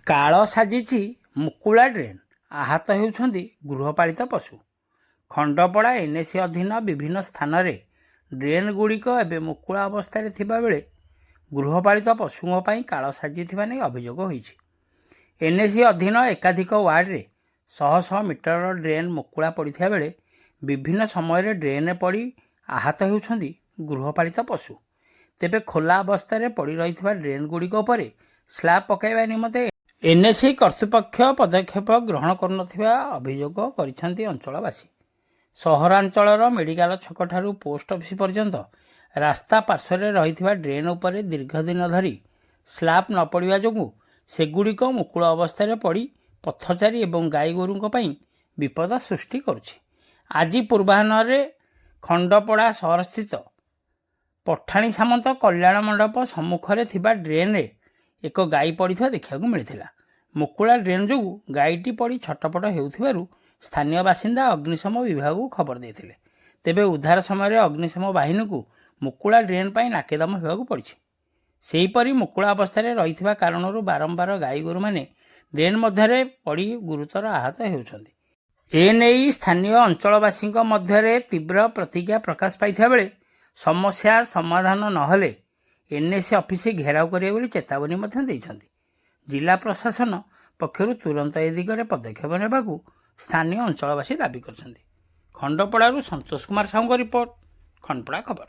କାଳ ସାଜିଛି ମୁକୁଳା ଡ୍ରେନ୍, ଆହତ ହେଉଛନ୍ତି ଗୃହପାଳିତ ପଶୁ। ଖଣ୍ଡପଡ଼ା ଏନ୍ଏସି ଅଧୀନ ବିଭିନ୍ନ ସ୍ଥାନରେ ଡ୍ରେନ୍ଗୁଡ଼ିକ ଏବେ ମୁକୁଳା ଅବସ୍ଥାରେ ଥିବାବେଳେ ଗୃହପାଳିତ ପଶୁଙ୍କ ପାଇଁ କାଳ ସାଜିଥିବା ନେଇ ଅଭିଯୋଗ ହୋଇଛି। ଏନ୍ଏସି ଅଧୀନ ଏକାଧିକ ୱାର୍ଡରେ ଶହ ଶହ ମିଟର ଡ୍ରେନ୍ ମୁକୁଳା ପଡ଼ିଥିବା ବେଳେ ବିଭିନ୍ନ ସମୟରେ ଡ୍ରେନ୍ରେ ପଡ଼ି ଆହତ ହେଉଛନ୍ତି ଗୃହପାଳିତ ପଶୁ। ତେବେ ଖୋଲା ଅବସ୍ଥାରେ ପଡ଼ି ରହିଥିବା ଡ୍ରେନ୍ଗୁଡ଼ିକ ଉପରେ ସ୍ଲାବ୍ ପକାଇବା ନିମନ୍ତେ ଏନ୍ଏସି କର୍ତ୍ତୃପକ୍ଷ ପଦକ୍ଷେପ ଗ୍ରହଣ କରୁନଥିବା ଅଭିଯୋଗ କରିଛନ୍ତି ଅଞ୍ଚଳବାସୀ। ସହରାଞ୍ଚଳର ମେଡ଼ିକାଲ ଛକଠାରୁ ପୋଷ୍ଟ ଅଫିସ୍ ପର୍ଯ୍ୟନ୍ତ ରାସ୍ତା ପାର୍ଶ୍ୱରେ ରହିଥିବା ଡ୍ରେନ୍ ଉପରେ ଦୀର୍ଘଦିନ ଧରି ସ୍ଲାବ୍ ନ ପଡ଼ିବା ଯୋଗୁଁ ସେଗୁଡ଼ିକ ମୁକୁଳ ଅବସ୍ଥାରେ ପଡ଼ି ପଥଚାରୀ ଏବଂ ଗାଈଗୋରୁଙ୍କ ପାଇଁ ବିପଦ ସୃଷ୍ଟି କରୁଛି। ଆଜି ପୂର୍ବାହ୍ନରେ ଖଣ୍ଡପଡ଼ା ସହରସ୍ଥିତ ପଠାଣି ସାମନ୍ତ କଲ୍ୟାଣ ମଣ୍ଡପ ସମ୍ମୁଖରେ ଥିବା ଡ୍ରେନ୍ରେ ଏକ ଗାଈ ପଡ଼ିଥିବା ଦେଖିବାକୁ ମିଳିଥିଲା। ମୁକୁଳା ଡ୍ରେନ୍ ଯୋଗୁଁ ଗାଈଟି ପଡ଼ି ଛଟପଟ ହେଉଥିବାରୁ ସ୍ଥାନୀୟ ବାସିନ୍ଦା ଅଗ୍ନିଶମ ବିଭାଗକୁ ଖବର ଦେଇଥିଲେ। ତେବେ ଉଦ୍ଧାର ସମୟରେ ଅଗ୍ନିଶମ ବାହିନୀକୁ ମୁକୁଳା ଡ୍ରେନ୍ ପାଇଁ ନାକେଦମ ହେବାକୁ ପଡ଼ିଛି। ସେହିପରି ମୁକୁଳା ଅବସ୍ଥାରେ ରହିଥିବା କାରଣରୁ ବାରମ୍ବାର ଗାଈଗୋରୁମାନେ ଡ୍ରେନ୍ ମଧ୍ୟରେ ପଡ଼ି ଗୁରୁତର ଆହତ ହେଉଛନ୍ତି। ଏନେଇ ସ୍ଥାନୀୟ ଅଞ୍ଚଳବାସୀଙ୍କ ମଧ୍ୟରେ ତୀବ୍ର ପ୍ରତିକ୍ରିୟା ପ୍ରକାଶ ପାଇଥିବା ବେଳେ ସମସ୍ୟା ସମାଧାନ ନହେଲେ ଏନ୍ଏସି ଅଫିସ୍ ଘେରାଉ କରିବେ ବୋଲି ଚେତାବନୀ ମଧ୍ୟ ଦେଇଛନ୍ତି। ଜିଲ୍ଲା ପ୍ରଶାସନ ପକ୍ଷରୁ ତୁରନ୍ତ ଏ ଦିଗରେ ପଦକ୍ଷେପ ନେବାକୁ ସ୍ଥାନୀୟ ଅଞ୍ଚଳବାସୀ ଦାବି କରିଛନ୍ତି। ଖଣ୍ଡପଡ଼ାରୁ ସନ୍ତୋଷ କୁମାର ସାହୁଙ୍କ ରିପୋର୍ଟ, ଖଣ୍ଡପଡ଼ା ଖବର।